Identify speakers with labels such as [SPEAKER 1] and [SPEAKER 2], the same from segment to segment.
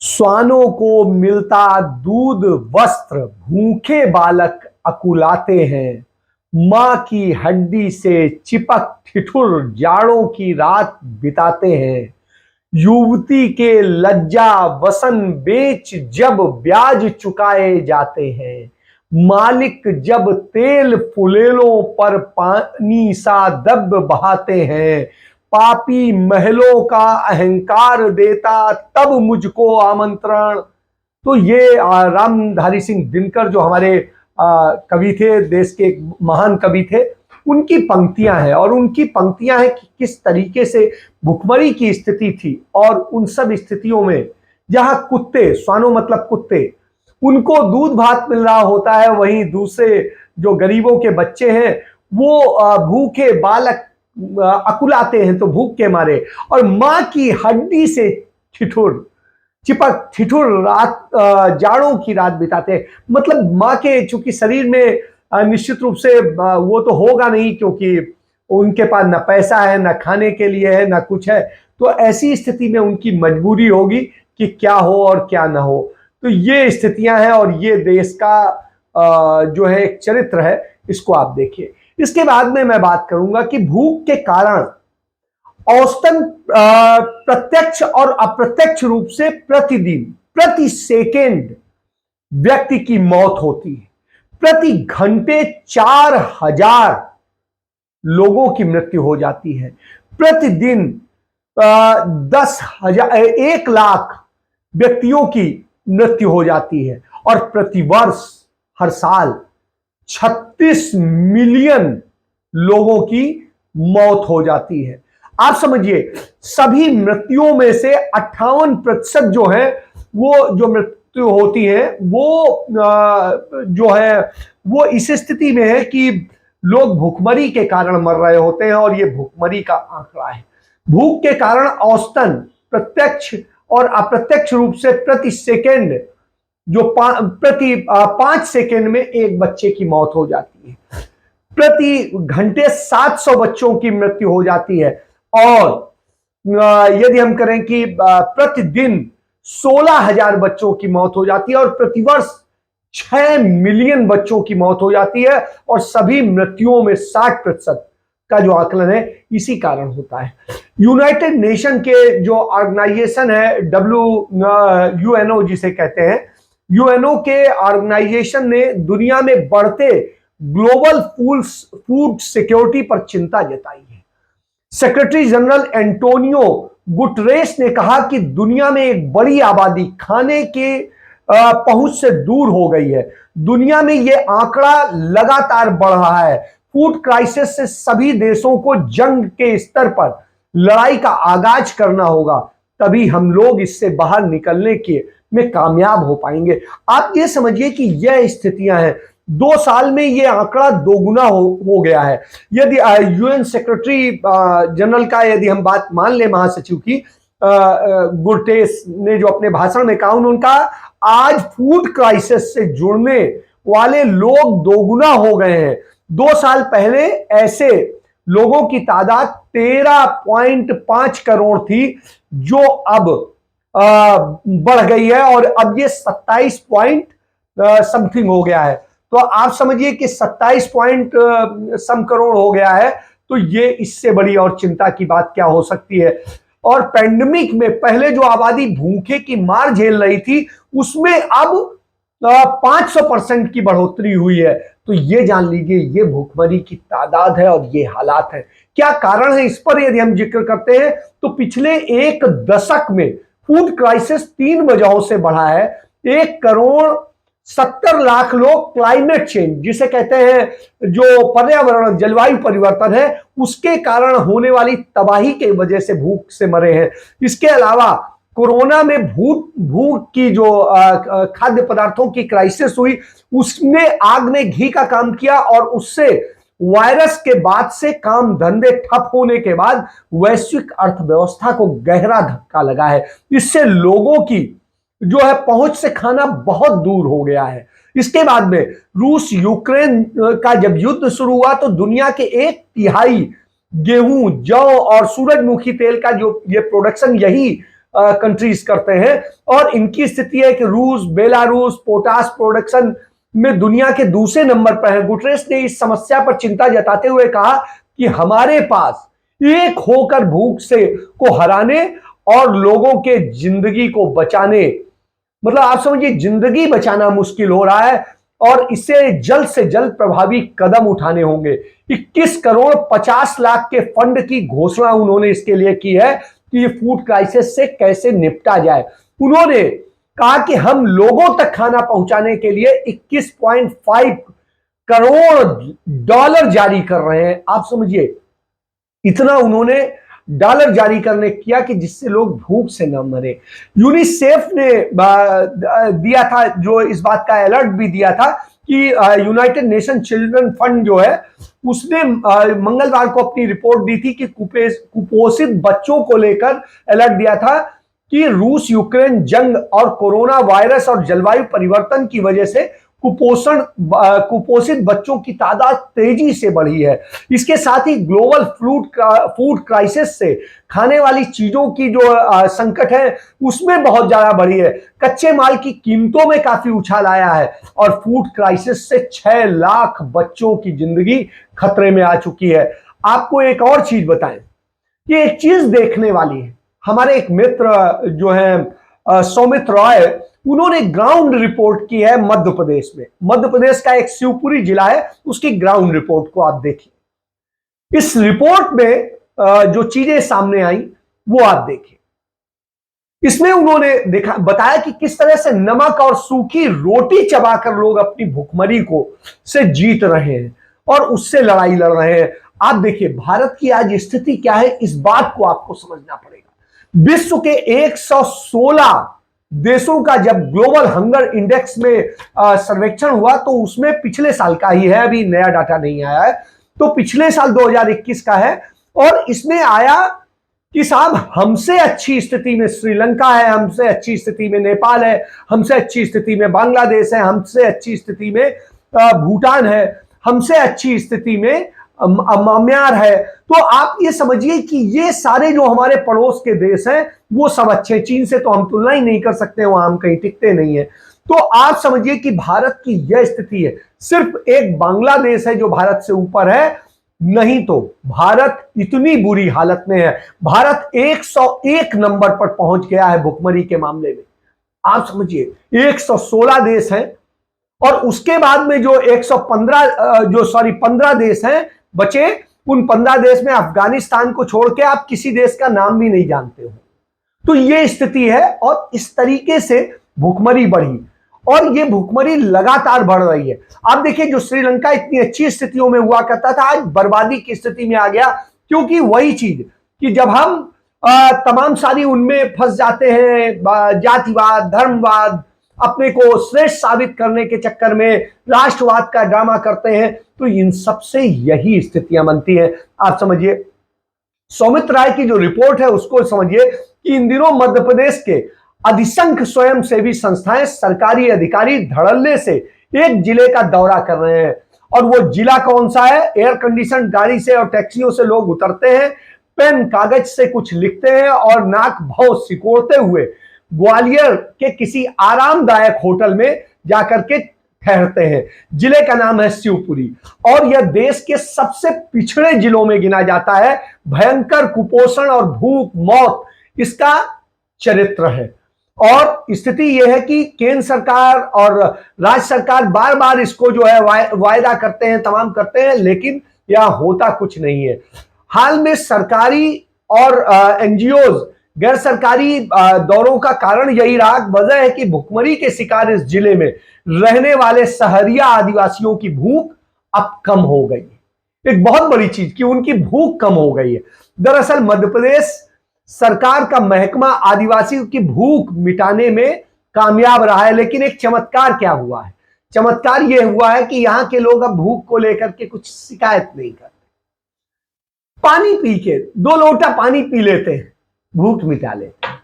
[SPEAKER 1] श्वानों को मिलता दूध वस्त्र, भूखे बालक अकुलाते हैं। मां की हड्डी से चिपक ठिठुर जाड़ों की रात बिताते हैं। युवती के लज्जा वसन बेच जब ब्याज चुकाए जाते हैं। मालिक जब तेल फुलेलों पर पानी सा दब बहाते हैं। पापी महलों का अहंकार देता तब मुझको आमंत्रण। तो ये रामधारी सिंह दिनकर जो हमारे कवि थे, देश के एक महान कवि थे, उनकी पंक्तियां हैं। और उनकी पंक्तियां हैं कि किस तरीके से भुखमरी की स्थिति थी और उन सब स्थितियों में जहां कुत्ते, स्वानो मतलब कुत्ते, उनको दूध भात मिल रहा होता है, वहीं दूसरे जो गरीबों के बच्चे हैं वो भूखे बालक अकुलाते हैं तो भूख के मारे। और मां की हड्डी से ठिठुर चिपक ठिठुर रात जाड़ों की रात बिताते हैं। मतलब मां के चूंकि शरीर में निश्चित रूप से वो तो होगा नहीं, क्योंकि उनके पास ना पैसा है, ना खाने के लिए है, ना कुछ है। तो ऐसी स्थिति में उनकी मजबूरी होगी कि क्या हो और क्या ना हो। तो ये स्थितियां हैं और ये देश का जो है एक चरित्र है, इसको आप देखिए। इसके बाद में मैं बात करूंगा कि भूख के कारण औसतन प्रत्यक्ष और अप्रत्यक्ष रूप से प्रतिदिन प्रति सेकेंड व्यक्ति की मौत होती है। प्रति घंटे 4000 लोगों की मृत्यु हो जाती है। प्रतिदिन 10,000 1,00,000 व्यक्तियों की मृत्यु हो जाती है। और प्रतिवर्ष हर साल 36 मिलियन लोगों की मौत हो जाती है। आप समझिए, सभी मृत्युओं में से 58% जो है वो जो मृत्यु होती है वो जो है वो इस स्थिति में है कि लोग भूखमरी के कारण मर रहे होते हैं। और ये भूखमरी का आंकड़ा है। भूख के कारण औसतन प्रत्यक्ष और अप्रत्यक्ष रूप से प्रति सेकेंड जो प्रति 5 सेकेंड में एक बच्चे की मौत हो जाती है। प्रति घंटे 700 बच्चों की मृत्यु हो जाती है। और यदि हम करें कि प्रतिदिन 16,000 बच्चों की मौत हो जाती है और प्रतिवर्ष 6 मिलियन बच्चों की मौत हो जाती है। और सभी मृत्युओं में 60% का जो आकलन है इसी कारण होता है। यूनाइटेड नेशन के जो ऑर्गेनाइजेशन है यूएनओ जिसे कहते हैं, यूएनओ के ऑर्गेनाइजेशन ने दुनिया में बढ़ते ग्लोबल फूड सिक्योरिटी पर चिंता जताई है। सेक्रेटरी जनरल एंटोनियो गुटरेस ने कहा कि दुनिया में एक बड़ी आबादी खाने के पहुंच से दूर हो गई है। दुनिया में यह आंकड़ा लगातार बढ़ रहा है। फूड क्राइसिस से सभी देशों को जंग के स्तर पर लड़ाई का आगाज करना होगा, तभी हम लोग इससे बाहर निकलने के में कामयाब हो पाएंगे। आप ये समझिए कि यह स्थितियां हैं। 2 साल में यह आंकड़ा दोगुना हो गया है। यदि यूएन सेक्रेटरी जनरल का यदि हम बात मान ले, महासचिव की, गुटेरेस ने जो अपने भाषण में कहा, उन्होंने कहा आज फूड क्राइसिस से जुड़ने वाले लोग दोगुना हो गए हैं। 2 साल पहले ऐसे लोगों की तादाद 13.5 करोड़ थी, जो अब बढ़ गई है और अब ये 27 पॉइंट समथिंग हो गया है। तो आप समझिए कि 27 पॉइंट सम करोड़ हो गया है। तो ये इससे बड़ी और चिंता की बात क्या हो सकती है। और पैंडेमिक में पहले जो आबादी भूखे की मार झेल रही थी, उसमें अब 500% की बढ़ोतरी हुई है। तो ये जान लीजिए, ये भूखमरी की तादाद है और ये हालात है। क्या कारण है इस पर यदि हम जिक्र करते हैं तो पिछले एक दशक में फूड क्राइसिस 3 वजहों से बढ़ा है। 1,70,00,000 लोग क्लाइमेट चेंज जिसे कहते हैं, जो पर्यावरण जलवायु परिवर्तन है, उसके कारण होने वाली तबाही की वजह से भूख से मरे हैं। इसके अलावा कोरोना में भूख की जो खाद्य पदार्थों की क्राइसिस हुई, उसने आग में घी का काम किया और उससे वायरस के बाद से काम धंधे ठप होने के बाद वैश्विक अर्थव्यवस्था को गहरा धक्का लगा है। इससे लोगों की जो है पहुंच से खाना बहुत दूर हो गया है। इसके बाद में रूस यूक्रेन का जब युद्ध शुरू हुआ तो दुनिया के 1/3 गेहूं, जौ और सूरजमुखी तेल का जो ये प्रोडक्शन यही कंट्रीज करते हैं। और इनकी स्थिति है कि रूस, बेलारूस पोटाश प्रोडक्शन में दुनिया के दूसरे नंबर पर है। गुटरेस ने इस समस्या पर चिंता जताते हुए कहा कि हमारे पास एक होकर भूख को हराने और लोगों के जिंदगी को बचाने, मतलब आप समझिए जिंदगी बचाना मुश्किल हो रहा है और इसे जल्द से जल्द प्रभावी कदम उठाने होंगे। 21 करोड़ 50 लाख के फंड की घोषणा उन्होंने इसके लिए की है कि ये फूड क्राइसिस से कैसे निपटा जाए। उन्होंने कहा कि हम लोगों तक खाना पहुंचाने के लिए 21.5 करोड़ डॉलर जारी कर रहे हैं। आप समझिए इतना उन्होंने डॉलर जारी करने किया कि जिससे लोग भूख से न मरे। यूनिसेफ ने दिया था जो इस बात का अलर्ट भी दिया था कि यूनाइटेड नेशन चिल्ड्रन फंड जो है उसने मंगलवार को अपनी रिपोर्ट दी थी कि कुपोषित बच्चों को लेकर अलर्ट दिया था कि रूस यूक्रेन जंग और कोरोना वायरस और जलवायु परिवर्तन की वजह से कुपोषित बच्चों की तादाद तेजी से बढ़ी है। इसके साथ ही ग्लोबल फूड क्राइसिस से खाने वाली चीजों की जो संकट है उसमें बहुत ज्यादा बढ़ी है। कच्चे माल की कीमतों में काफी उछाल आया है और फूड क्राइसिस से 6 लाख बच्चों की जिंदगी खतरे में आ चुकी है। आपको एक और चीज बताएं, ये एक चीज देखने वाली है। हमारे एक मित्र जो है सौमित्र रॉय, उन्होंने ग्राउंड रिपोर्ट की है मध्य प्रदेश में। मध्य प्रदेश का एक शिवपुरी जिला है, उसकी ग्राउंड रिपोर्ट को आप देखिए। इस रिपोर्ट में जो चीजें सामने आई वो आप देखिए। इसमें उन्होंने बताया कि किस तरह से नमक और सूखी रोटी चबाकर लोग अपनी भुखमरी को से जीत रहे हैं और उससे लड़ाई लड़ रहे हैं। आप देखिए भारत की आज स्थिति क्या है, इस बात को आपको समझना पड़ेगा। विश्व के 116 देशों का जब ग्लोबल हंगर इंडेक्स में सर्वेक्षण हुआ तो उसमें पिछले साल का ही है, अभी नया डाटा नहीं आया है, तो पिछले साल 2021 का है और इसमें आया कि साहब हमसे अच्छी स्थिति में श्रीलंका है, हमसे अच्छी स्थिति में नेपाल है, हमसे अच्छी स्थिति में बांग्लादेश है, हमसे अच्छी स्थिति में भूटान है, हमसे अच्छी स्थिति में म्यांमार है। तो आप ये समझिए कि ये सारे जो हमारे पड़ोस के देश हैं वो सब अच्छे। चीन से तो हम तुलना ही नहीं कर सकते, वहां हम कहीं टिकते नहीं है। तो आप समझिए कि भारत की यह स्थिति है। सिर्फ एक बांग्लादेश है जो भारत से ऊपर है, नहीं तो भारत इतनी बुरी हालत में है। भारत 101 नंबर पर पहुंच गया है भुखमरी के मामले में। आप समझिए 116 देश हैं और उसके बाद में जो 15 देश हैं बचे, उन 15 देश में अफगानिस्तान को छोड़ के आप किसी देश का नाम भी नहीं जानते हो। तो ये स्थिति है और इस तरीके से भुखमरी बढ़ी और ये भुखमरी लगातार बढ़ रही है। आप देखिए जो श्रीलंका इतनी अच्छी स्थितियों में हुआ करता था आज बर्बादी की स्थिति में आ गया, क्योंकि वही चीज कि जब हम तमाम सारी उनमें फंस जाते हैं, जातिवाद, धर्मवाद, अपने को श्रेष्ठ साबित करने के चक्कर में राष्ट्रवाद का ड्रामा करते हैं, तो इन सबसे यही स्थितियां बनती हैं। आप समझिए सौमित्र राय की जो रिपोर्ट है उसको समझिए कि इन दिनों मध्य प्रदेश के अधिसंख्य स्वयंसेवी संस्थाएं, सरकारी अधिकारी धड़ल्ले से एक जिले का दौरा कर रहे हैं। और वो जिला कौन सा है? एयर कंडीशन गाड़ी से और टैक्सियों से लोग उतरते हैं, पेन कागज से कुछ लिखते हैं और नाक भौं सिकोड़ते हुए ग्वालियर के किसी आरामदायक होटल में जाकर के ठहरते हैं। जिले का नाम है शिवपुरी और यह देश के सबसे पिछड़े जिलों में गिना जाता है। भयंकर कुपोषण और भूख मौत इसका चरित्र है। और स्थिति यह है कि केंद्र सरकार और राज्य सरकार बार बार इसको जो है वायदा करते हैं, तमाम करते हैं, लेकिन यह होता कुछ नहीं है। हाल में सरकारी और एनजीओ गैर सरकारी दौरों का कारण यही रहा। वजह है कि भुखमरी के शिकार इस जिले में रहने वाले सहरिया आदिवासियों की भूख अब कम हो गई है। एक बहुत बड़ी चीज कि उनकी भूख कम हो गई है। दरअसल मध्य प्रदेश सरकार का महकमा आदिवासियों की भूख मिटाने में कामयाब रहा है, लेकिन एक चमत्कार क्या हुआ है? चमत्कार यह हुआ है कि यहां के लोग अब भूख को लेकर के कुछ शिकायत नहीं करते। पानी पी के 2 लोटा पानी पी लेते हैं, भूख मिटा लेते हैं।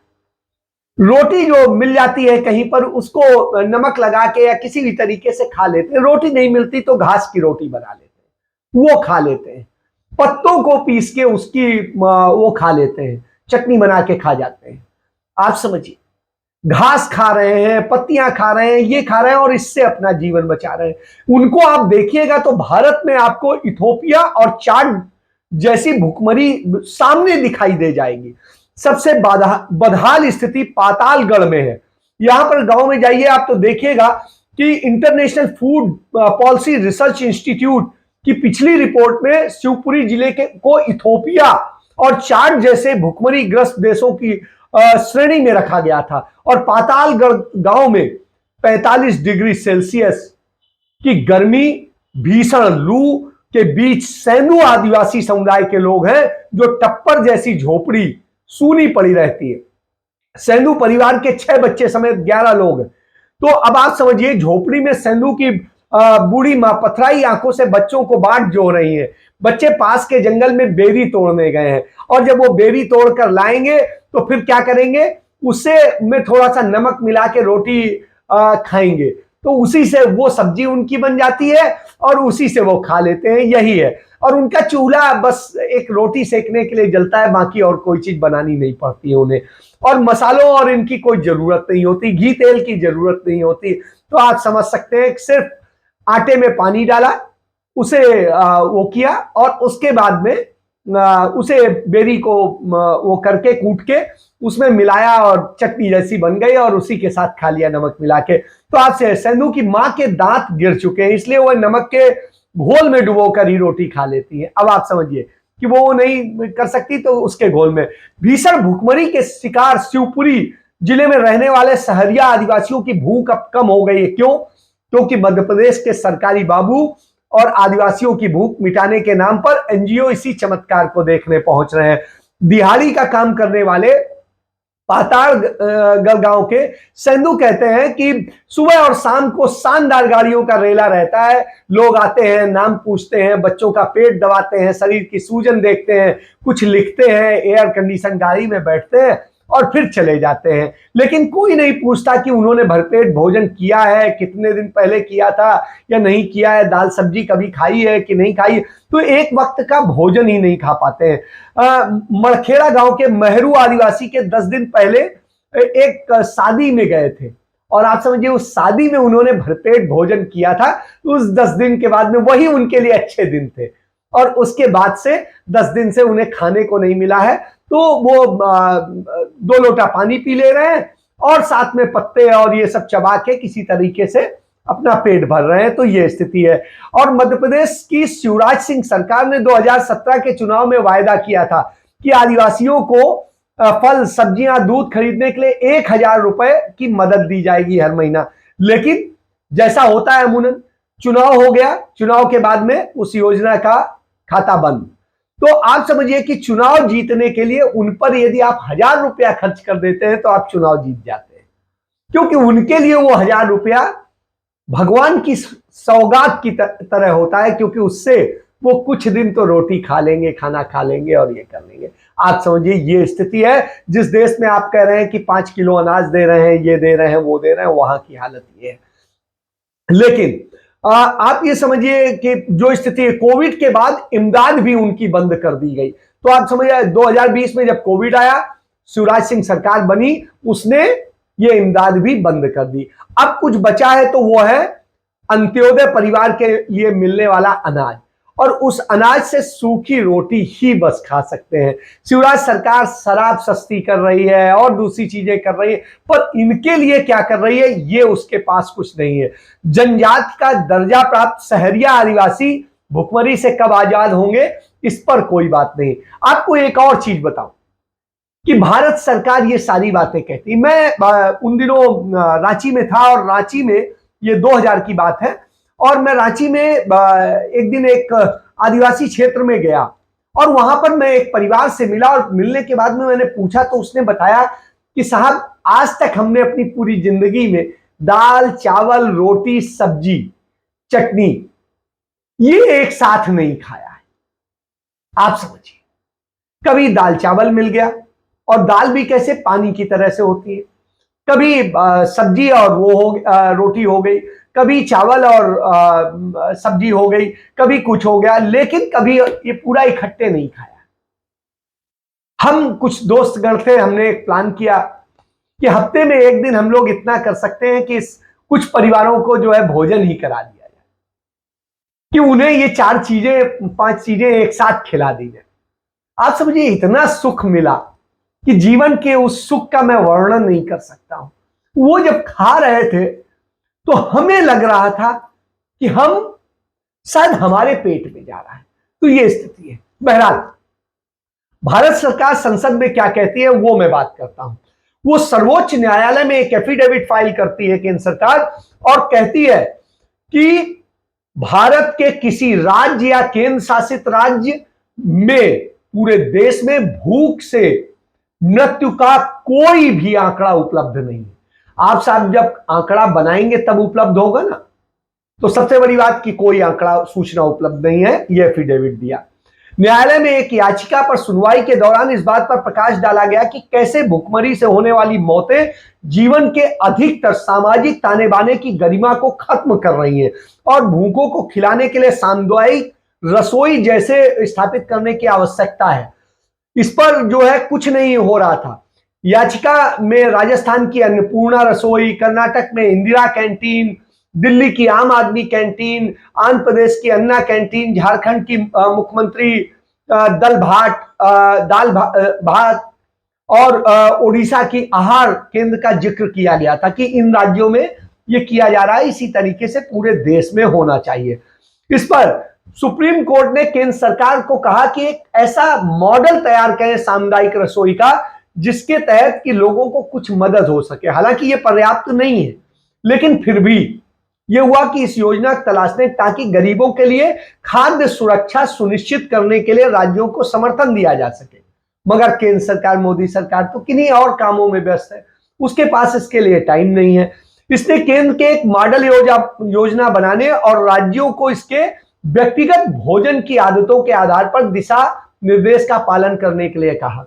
[SPEAKER 1] रोटी जो मिल जाती है कहीं पर उसको नमक लगा के या किसी भी तरीके से खा लेते हैं। रोटी नहीं मिलती तो घास की रोटी बना लेते हैं, वो खा लेते हैं। पत्तों को पीस के उसकी वो खा लेते हैं, चटनी बना के खा जाते हैं। आप समझिए, घास खा रहे हैं, पत्तियां खा रहे हैं, ये खा रहे हैं और इससे अपना जीवन बचा रहे हैं। उनको आप देखिएगा तो भारत में आपको इथोपिया और चाड जैसी भुखमरी सामने दिखाई दे जाएगी। सबसे बदहाल स्थिति पातालगढ़ में है। यहां पर गांव में जाइए आप तो देखिएगा कि international food policy research institute की पिछली रिपोर्ट में शिवपुरी जिले के को इथोपिया और चाड जैसे भुखमरी ग्रस्त देशों की श्रेणी में रखा गया था। और पातालगढ़ गांव में 45 डिग्री सेल्सियस की गर्मी, भीषण लू के बीच सेंधु आदिवासी समुदाय के लोग हैं जो टप्पर जैसी झोपड़ी सूनी पड़ी रहती है। सेंधु परिवार के 6 बच्चे समेत 11 लोग हैं। तो अब आप समझिए, झोपड़ी में सेंधु की बूढ़ी मां पथराई आंखों से बच्चों को बाट जो रही है। बच्चे पास के जंगल में बेरी तोड़ने गए हैं और जब वो बेरी तोड़कर लाएंगे तो फिर क्या करेंगे, उससे में थोड़ा सा नमक मिला के रोटी खाएंगे तो उसी से वो सब्जी उनकी बन जाती है और उसी से वो खा लेते हैं। यही है। और उनका चूल्हा बस एक रोटी सेकने के लिए जलता है, बाकी और कोई चीज बनानी नहीं पड़ती है उन्हें। और मसालों और इनकी कोई जरूरत नहीं होती, घी तेल की जरूरत नहीं होती। तो आप समझ सकते हैं, सिर्फ आटे में पानी डाला, उसे वो किया और उसके बाद में उसे बेरी को वो करके कूट के उसमें मिलाया और चटनी जैसी बन गई और उसी के साथ खा लिया नमक मिला के। तो आपसे सेंधु की मां के दांत गिर चुके हैं, इसलिए वो नमक के घोल में डुबोकर ही रोटी खा लेती है। अब आप समझिए कि वो नहीं कर सकती तो उसके घोल में। भीषण भूखमरी के शिकार शिवपुरी जिले में रहने वाले सहरिया आदिवासियों की भूख अब कम हो गई है। क्यों? क्योंकि मध्य प्रदेश के सरकारी बाबू और आदिवासियों की भूख मिटाने के नाम पर एनजीओ इसी चमत्कार को देखने पहुंच रहे हैं। दिहाड़ी का काम करने वाले पातालगढ़ गांव के सेंधु कहते हैं कि सुबह और शाम को शानदार गाड़ियों का रेला रहता है। लोग आते हैं, नाम पूछते हैं, बच्चों का पेट दबाते हैं, शरीर की सूजन देखते हैं, कुछ लिखते हैं, एयर कंडीशन गाड़ी में बैठते हैं और फिर चले जाते हैं। लेकिन कोई नहीं पूछता कि उन्होंने भरपेट भोजन किया है, कितने दिन पहले किया था या नहीं किया है, दाल सब्जी कभी खाई है कि नहीं खाई। तो एक वक्त का भोजन ही नहीं खा पाते हैं। मड़खेड़ा गांव के मेहरू आदिवासी के 10 दिन पहले एक शादी में गए थे और आप समझिए उस शादी में उन्होंने भरपेट भोजन किया था। उस 10 दिन के बाद में वही उनके लिए अच्छे दिन थे और उसके बाद से 10 दिन से उन्हें खाने को नहीं मिला है। तो वो 2 लोटा पानी पी ले रहे हैं और साथ में पत्ते और ये सब चबा के किसी तरीके से अपना पेट भर रहे हैं। तो ये स्थिति है। और मध्य प्रदेश की शिवराज सिंह सरकार ने 2017 के चुनाव में वायदा किया था कि आदिवासियों को फल, सब्जियां, दूध खरीदने के लिए 1000 रुपए की मदद दी जाएगी हर महीना। लेकिन जैसा होता है अमूमन, चुनाव हो गया, चुनाव के बाद में उस योजना का खाता बंद। तो आप समझिए कि चुनाव जीतने के लिए उन पर यदि आप 1000 रुपया खर्च कर देते हैं तो आप चुनाव जीत जाते हैं, क्योंकि उनके लिए वो 1000 रुपया भगवान की सौगात की तरह होता है, क्योंकि उससे वो कुछ दिन तो रोटी खा लेंगे, खाना खा लेंगे और ये कर लेंगे। आप समझिए ये स्थिति है। जिस देश में आप कह रहे हैं कि 5 किलो अनाज दे रहे हैं, ये दे रहे हैं, वो दे रहे हैं, वहां की हालत ये है। लेकिन आप ये समझिए कि जो स्थिति है, कोविड के बाद इमदाद भी उनकी बंद कर दी गई। तो आप समझिए 2020 में जब कोविड आया, शिवराज सिंह सरकार बनी, उसने ये इमदाद भी बंद कर दी। अब कुछ बचा है तो वो है अंत्योदय परिवार के लिए मिलने वाला अनाज, और उस अनाज से सूखी रोटी ही बस खा सकते हैं। शिवराज सरकार शराब सस्ती कर रही है और दूसरी चीजें कर रही है, पर इनके लिए क्या कर रही है ये उसके पास कुछ नहीं है। जनजाति का दर्जा प्राप्त सहरिया आदिवासी भुखमरी से कब आजाद होंगे, इस पर कोई बात नहीं। आपको एक और चीज बताऊं कि भारत सरकार ये सारी बातें कहती। मैं उन दिनों रांची में था और रांची में ये 2000 की बात है, और मैं रांची में एक दिन एक आदिवासी क्षेत्र में गया और वहां पर मैं एक परिवार से मिला, और मिलने के बाद में मैंने पूछा तो उसने बताया कि साहब आज तक हमने अपनी पूरी जिंदगी में दाल, चावल, रोटी, सब्जी, चटनी ये एक साथ नहीं खाया है। आप समझिए, कभी दाल चावल मिल गया, और दाल भी कैसे, पानी की तरह से होती है, कभी सब्जी और वो रोटी हो गई, कभी चावल और सब्जी हो गई, कभी कुछ हो गया, लेकिन कभी ये पूरा इकट्ठे नहीं खाया। हम कुछ दोस्तगण थे, हमने एक प्लान किया कि हफ्ते में एक दिन हम लोग इतना कर सकते हैं कि कुछ परिवारों को जो है भोजन ही करा दिया जाए, कि उन्हें ये 4 चीजें 5 चीजें एक साथ खिला दी जाए। आप समझिए इतना सुख मिला कि जीवन के उस सुख का मैं वर्णन नहीं कर सकता हूं। वो जब खा रहे थे तो हमें लग रहा था कि हम शायद हमारे पेट में जा रहा है। तो ये स्थिति है। बहरहाल भारत सरकार संसद में क्या कहती है वो मैं बात करता हूं। वो सर्वोच्च न्यायालय में एक एफिडेविट फाइल करती है केंद्र सरकार और कहती है कि भारत के किसी राज्य या केंद्र शासित राज्य में पूरे देश में भूख से मृत्यु का कोई भी आंकड़ा उपलब्ध नहीं है। आप साहब जब आंकड़ा बनाएंगे तब उपलब्ध होगा ना। तो सबसे बड़ी बात कि कोई आंकड़ा सूचना उपलब्ध नहीं है, यह एफिडेविट दिया। न्यायालय में एक याचिका पर सुनवाई के दौरान इस बात पर प्रकाश डाला गया कि कैसे भुखमरी से होने वाली मौतें जीवन के अधिकतर सामाजिक ताने बाने की गरिमा को खत्म कर रही हैं और भूखों को खिलाने के लिए सामुदायिक रसोई जैसे स्थापित करने की आवश्यकता है। इस पर जो है कुछ नहीं हो रहा था। याचिका में राजस्थान की अन्नपूर्णा रसोई, कर्नाटक में इंदिरा कैंटीन, दिल्ली की आम आदमी कैंटीन, आंध्र प्रदेश की अन्ना कैंटीन, झारखंड की मुख्यमंत्री दाल भात और ओडिशा की आहार केंद्र का जिक्र किया गया था कि इन राज्यों में ये किया जा रहा है, इसी तरीके से पूरे देश में होना चाहिए। इस पर सुप्रीम कोर्ट ने केंद्र सरकार को कहा कि एक ऐसा मॉडल तैयार करें सामुदायिक रसोई का जिसके तहत कि लोगों को कुछ मदद हो सके। हालांकि ये पर्याप्त नहीं है, लेकिन फिर भी ये हुआ कि इस योजना तलाशने ताकि गरीबों के लिए खाद्य सुरक्षा सुनिश्चित करने के लिए राज्यों को समर्थन दिया जा सके। मगर केंद्र सरकार, मोदी सरकार तो किन्हीं और कामों में व्यस्त है, उसके पास इसके लिए टाइम नहीं है। इसने केंद्र के एक मॉडल योजना बनाने और राज्यों को इसके व्यक्तिगत भोजन की आदतों के आधार पर दिशा निर्देश का पालन करने के लिए कहा।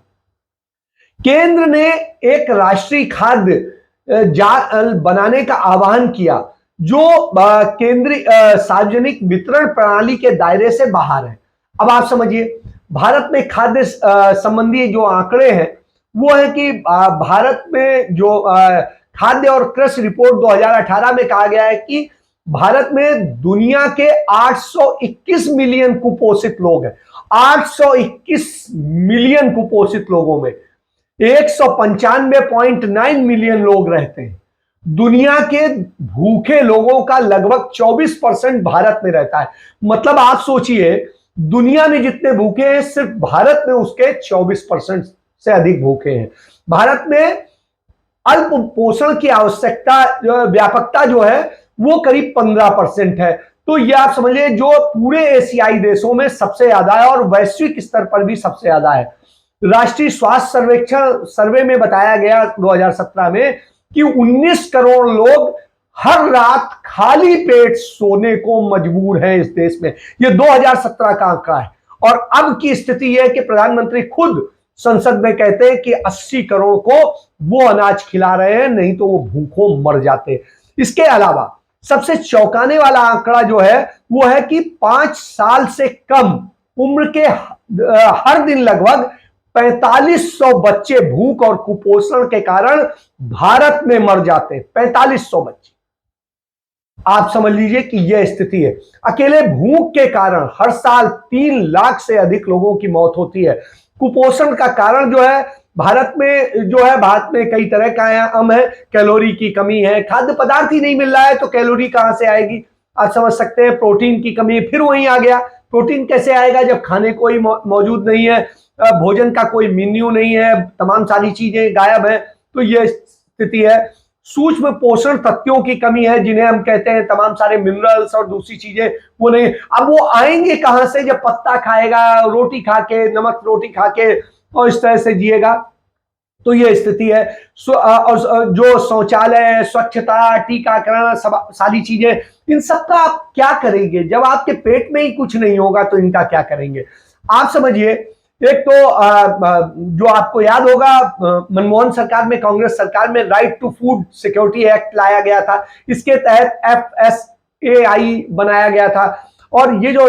[SPEAKER 1] केंद्र ने एक राष्ट्रीय खाद्य जाल बनाने का आह्वान किया जो केंद्रीय सार्वजनिक वितरण प्रणाली के दायरे से बाहर है। अब आप समझिए भारत में खाद्य संबंधी जो आंकड़े हैं वो है कि भारत में जो खाद्य और कृषि रिपोर्ट 2018 में कहा गया है कि भारत में दुनिया के 821 मिलियन कुपोषित लोग हैं। 821 मिलियन कुपोषित लोगों में 195.9 मिलियन लोग रहते हैं। दुनिया के भूखे लोगों का लगभग 24% भारत में रहता है। मतलब आप सोचिए दुनिया में जितने भूखे हैं सिर्फ भारत में उसके 24% से अधिक भूखे हैं। भारत में अल्प पोषण की आवश्यकता व्यापकता जो है वो करीब 15% है। तो ये आप समझिए जो पूरे एशियाई देशों में सबसे ज्यादा है और वैश्विक स्तर पर भी सबसे ज्यादा है। राष्ट्रीय स्वास्थ्य सर्वेक्षण सर्वे में बताया गया 2017 में कि 19 करोड़ लोग हर रात खाली पेट सोने को मजबूर हैं इस देश में। यह 2017 का आंकड़ा है और अब की स्थिति यह है कि प्रधानमंत्री खुद संसद में कहते हैं कि 80 करोड़ को वो अनाज खिला रहे हैं, नहीं तो वो भूखों मर जाते। इसके अलावा सबसे चौंकाने वाला आंकड़ा जो है वो है कि 5 साल से कम उम्र के हर दिन लगभग 4500 बच्चे भूख और कुपोषण के कारण भारत में मर जाते। 4500 बच्चे, आप समझ लीजिए कि यह स्थिति है। अकेले भूख के कारण हर साल 3 लाख से अधिक लोगों की मौत होती है। कुपोषण का कारण जो है भारत में कई तरह का है। कैलोरी की कमी है, खाद्य पदार्थ ही नहीं मिल रहा है तो कैलोरी कहां से आएगी। आप समझ सकते हैं प्रोटीन की कमी, फिर वहीं आ गया प्रोटीन कैसे आएगा जब खाने कोई मौजूद नहीं है, भोजन का कोई मेन्यू नहीं है, तमाम सारी चीजें गायब है। तो यह स्थिति है। सूक्ष्म पोषण तत्वों की कमी है जिन्हें हम कहते हैं तमाम सारे मिनरल्स और दूसरी चीजें, वो नहीं। अब वो आएंगे कहां से जब पत्ता खाएगा, रोटी खा के, नमक रोटी खा के और इस तरह से जिएगा। तो ये स्थिति है। और जो शौचालय, स्वच्छता, टीकाकरण, सारी चीजें, इन सब का आप क्या करेंगे जब आपके पेट में ही कुछ नहीं होगा तो इनका क्या करेंगे। आप समझिए एक तो जो आपको याद होगा मनमोहन सरकार में, कांग्रेस सरकार में right to food security act लाया गया था। इसके तहत FSAI बनाया गया था और ये जो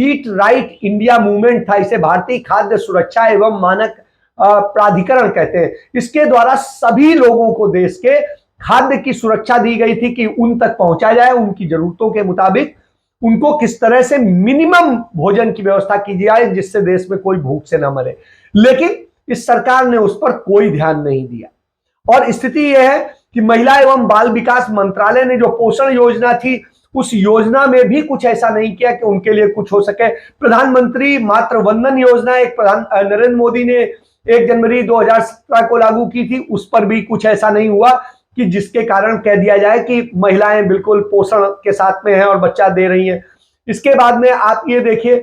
[SPEAKER 1] ईट राइट इंडिया मूवमेंट था इसे भारतीय खाद्य सुरक्षा एवं मानक प्राधिकरण कहते हैं, इसके द्वारा सभी लोगों को देश के खाद्य की सुरक्षा दी गई थी कि उन तक पहुंचा जाए, उनकी जरूरतों के मुताबिक उनको किस तरह से मिनिमम भोजन की व्यवस्था की जाए जिससे देश में कोई भूख से ना मरे। लेकिन इस सरकार ने उस पर कोई ध्यान नहीं दिया और स्थिति यह है कि महिला एवं बाल विकास मंत्रालय ने जो पोषण योजना थी उस योजना में भी कुछ ऐसा नहीं किया कि उनके लिए कुछ हो सके। प्रधानमंत्री मातृ वंदन योजना एक नरेंद्र मोदी ने 1 जनवरी 2017 को लागू की थी, उस पर भी कुछ ऐसा नहीं हुआ कि जिसके कारण कह दिया जाए कि महिलाएं बिल्कुल पोषण के साथ में हैं और बच्चा दे रही हैं। इसके बाद में आप ये देखिए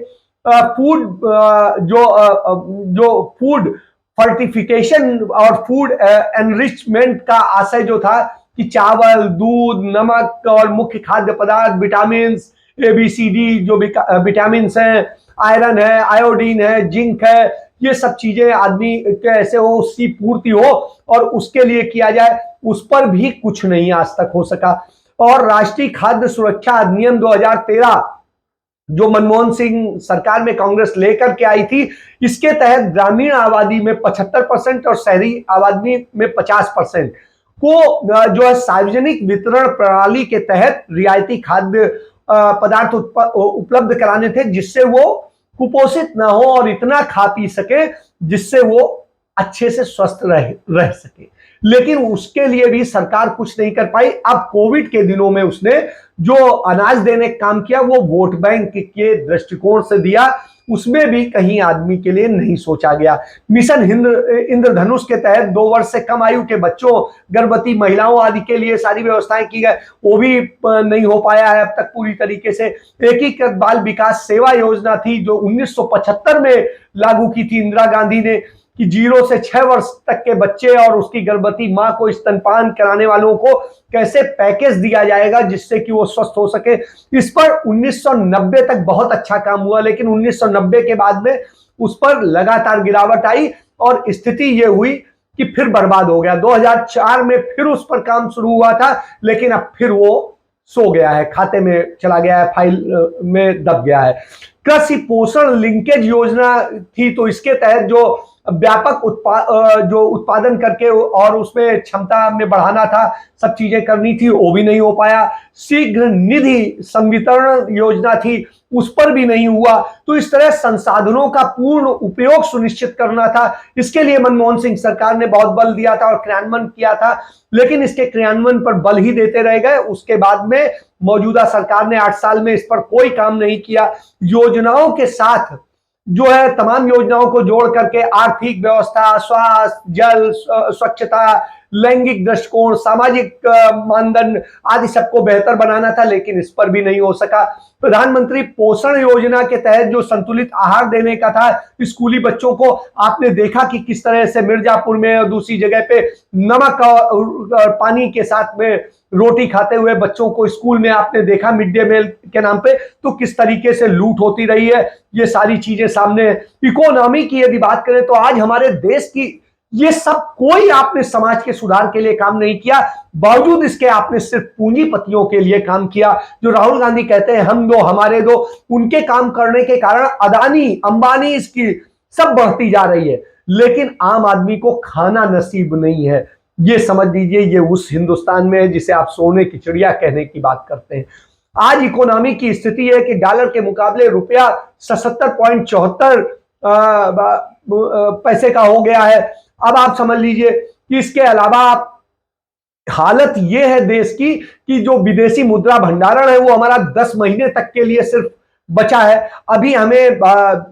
[SPEAKER 1] फूड जो फूड फर्टिफिकेशन और फूड एनरिचमेंट का आशय जो था कि चावल, दूध, नमक और मुख्य खाद्य पदार्थ, विटामिन ABCD जो विटामिन हैं, आयरन है, आयोडीन है, जिंक है, ये सब चीजें आदमी कैसे हो उसकी पूर्ति हो और उसके लिए किया जाए, उस पर भी कुछ नहीं आज तक हो सका। और राष्ट्रीय खाद्य सुरक्षा अधिनियम 2013 जो मनमोहन सिंह सरकार में कांग्रेस लेकर के आई थी, इसके तहत ग्रामीण आबादी में 75% और शहरी आबादी में 50% को जो है सार्वजनिक वितरण प्रणाली के तहत रियायती खाद्य पदार्थ उपलब्ध कराने थे जिससे वो कुपोषित ना हो और इतना खा पी सके जिससे वो अच्छे से स्वस्थ रह सके। लेकिन उसके लिए भी सरकार कुछ नहीं कर पाई। अब कोविड के दिनों में उसने जो अनाज देने का काम किया वो वोट बैंक के दृष्टिकोण से दिया, उसमें भी कहीं आदमी के लिए नहीं सोचा गया। मिशन इंद्रधनुष के तहत 2 वर्ष से कम आयु के बच्चों, गर्भवती महिलाओं आदि के लिए सारी व्यवस्थाएं की गई, वो भी नहीं हो पाया है अब तक पूरी तरीके से। एकीकृत बाल विकास सेवा योजना थी जो 1975 में लागू की थी इंदिरा गांधी ने कि 0 से 6 वर्ष तक के बच्चे और उसकी गर्भवती मां को स्तनपान कराने वालों को कैसे पैकेज दिया जाएगा जिससे कि वो स्वस्थ हो सके। इस पर 1990 तक बहुत अच्छा काम हुआ, लेकिन 1990 के बाद में उस पर लगातार गिरावट आई और स्थिति ये हुई कि फिर बर्बाद हो गया। 2004 में फिर उस पर काम शुरू हुआ था, लेकिन अब फिर वो सो गया है, खाते में चला गया है, फाइल में दब गया है। कृषि पोषण लिंकेज योजना थी तो इसके तहत जो व्यापक उत्पादन करके और उसमें क्षमता में बढ़ाना था, सब चीजें करनी थी, वो भी नहीं हो पाया। शीघ्र निधि संवितरण योजना थी, उस पर भी नहीं हुआ। तो इस तरह संसाधनों का पूर्ण उपयोग सुनिश्चित करना था, इसके लिए मनमोहन सिंह सरकार ने बहुत बल दिया था और क्रियान्वयन किया था, लेकिन इसके क्रियान्वयन पर बल ही देते रह गए। उसके बाद में मौजूदा सरकार ने 8 साल में इस पर कोई काम नहीं किया। योजनाओं के साथ जो है तमाम योजनाओं को जोड़ करके आर्थिक व्यवस्था, स्वास्थ्य, जल, स्वच्छता, लैंगिक दृष्टिकोण, सामाजिक मानदंड आदि सबको बेहतर बनाना था, लेकिन इस पर भी नहीं हो सका। प्रधानमंत्री पोषण योजना के तहत जो संतुलित आहार देने का था स्कूली बच्चों को, आपने देखा कि किस तरह से मिर्जापुर में और दूसरी जगह पे नमक और पानी के साथ में रोटी खाते हुए बच्चों को स्कूल में आपने देखा मिड डे मील के नाम पे, तो किस तरीके से लूट होती रही है। ये सारी चीजें सामने। इकोनॉमी की यदि बात करें तो आज हमारे देश की ये सब कोई आपने समाज के सुधार के लिए काम नहीं किया, बावजूद इसके आपने सिर्फ पूंजीपतियों के लिए काम किया। जो राहुल गांधी कहते हैं हम दो हमारे दो, उनके काम करने के कारण अदानी, अंबानी इसकी सब बढ़ती जा रही है, लेकिन आम आदमी को खाना नसीब नहीं है। ये समझ लीजिए, ये उस हिंदुस्तान में है जिसे आप सोने की चिड़िया कहने की बात करते हैं। आज इकोनॉमी की स्थिति है कि डॉलर के मुकाबले रुपया 77.74 पैसे का हो गया है। अब आप समझ लीजिए कि इसके अलावा हालत यह है देश की कि जो विदेशी मुद्रा भंडारण है वो हमारा 10 महीने तक के लिए सिर्फ बचा है। अभी हमें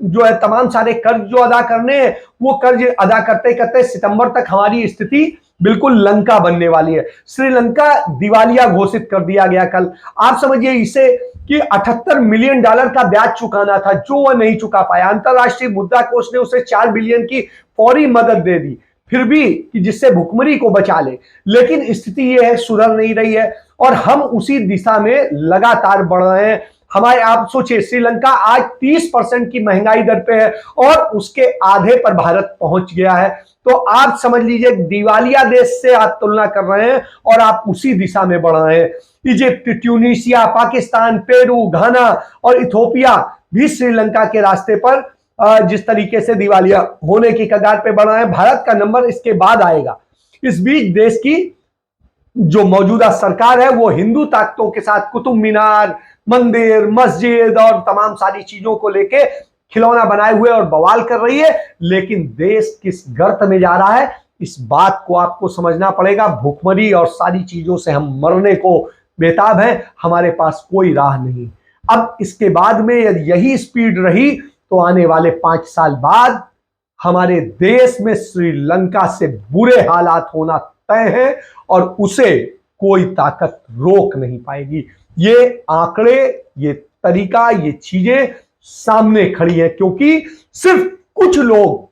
[SPEAKER 1] जो है तमाम सारे कर्ज जो अदा करने हैं, वो कर्ज अदा करते करते सितंबर तक हमारी स्थिति बिल्कुल लंका बनने वाली है। श्रीलंका दिवालिया घोषित कर दिया गया कल। आप समझिए इसे कि 78 मिलियन डॉलर का ब्याज चुकाना था जो वह नहीं चुका पाया। अंतरराष्ट्रीय मुद्रा कोष ने उसे 4 बिलियन की फौरी मदद दे दी, फिर भी कि जिससे भुखमरी को बचा ले, लेकिन स्थिति यह है सुधर नहीं रही है और हम उसी दिशा में लगातार बढ़ रहे हैं। हमारे आप सोचिए श्रीलंका आज 30% की महंगाई दर पे है और उसके आधे पर भारत पहुंच गया है। तो आप समझ लीजिए दिवालिया देश से आप तुलना कर रहे हैं और आप उसी दिशा में बढ़ रहे हैं। इजिप्ट, ट्यूनीशिया, पाकिस्तान, पेरू, घाना और इथोपिया भी श्रीलंका के रास्ते पर जिस तरीके से दिवालिया होने की कगार पे बढ़ा है, भारत का नंबर इसके बाद आएगा। इस बीच देश की जो मौजूदा सरकार है वो हिंदू ताकतों के साथ कुतुब मीनार, मंदिर, मस्जिद और तमाम सारी चीजों को लेके खिलौना बनाए हुए और बवाल कर रही है। लेकिन देश किस गर्त में जा रहा है, इस बात को आपको समझना पड़ेगा। भूखमरी और सारी चीजों से हम मरने को बेताब हैं, हमारे पास कोई राह नहीं। अब इसके बाद में यदि यही स्पीड रही तो आने वाले 5 साल बाद हमारे देश में श्रीलंका से बुरे हालात होना तय है और उसे कोई ताकत रोक नहीं पाएगी। ये आंकड़े, ये तरीका, ये चीजें सामने खड़ी है, क्योंकि सिर्फ कुछ लोग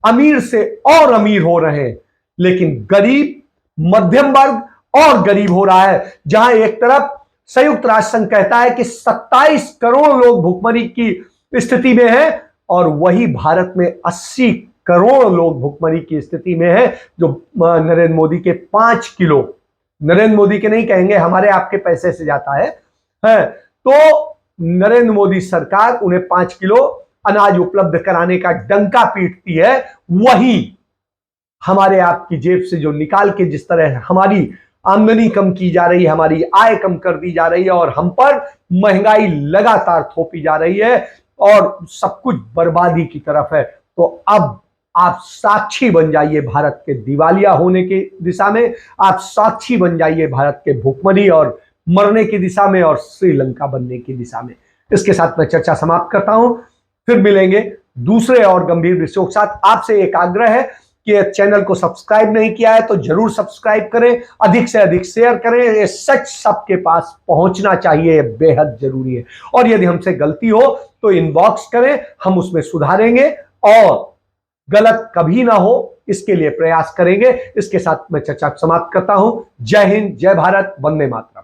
[SPEAKER 1] अमीर से और अमीर हो रहे हैं, लेकिन गरीब, मध्यम वर्ग और गरीब हो रहा है। जहां एक तरफ संयुक्त राष्ट्र संघ कहता है कि 27 करोड़ लोग भुखमरी की स्थिति में हैं और वही भारत में 80 करोड़ लोग भुखमरी की स्थिति में हैं, जो नरेंद्र मोदी के 5 किलो, नरेंद्र मोदी के नहीं कहेंगे, हमारे आपके पैसे से जाता है। तो नरेंद्र मोदी सरकार उन्हें 5 किलो अनाज उपलब्ध कराने का डंका पीटती है, वही हमारे आपकी जेब से जो निकाल के जिस तरह हमारी आमदनी कम की जा रही है, हमारी आय कम कर दी जा रही है और हम पर महंगाई लगातार थोपी जा रही है और सब कुछ बर्बादी की तरफ है। तो अब आप साक्षी बन जाइए भारत के दिवालिया होने की दिशा में, आप साक्षी बन जाइए भारत के भूखमरी और मरने की दिशा में और श्रीलंका बनने की दिशा में। इसके साथ मैं चर्चा समाप्त करता हूं, फिर मिलेंगे दूसरे और गंभीर विषयों के साथ। आपसे एक आग्रह है कि चैनल को सब्सक्राइब नहीं किया है तो जरूर सब्सक्राइब करें, अधिक से अधिक शेयर करें, ये सच सबके पास पहुंचना चाहिए, बेहद जरूरी है। और यदि हमसे गलती हो तो इनबॉक्स करें, हम उसमें सुधारेंगे और गलत कभी ना हो इसके लिए प्रयास करेंगे। इसके साथ मैं चर्चा समाप्त करता हूं। जय हिंद, जय भारत, वंदे मातरम।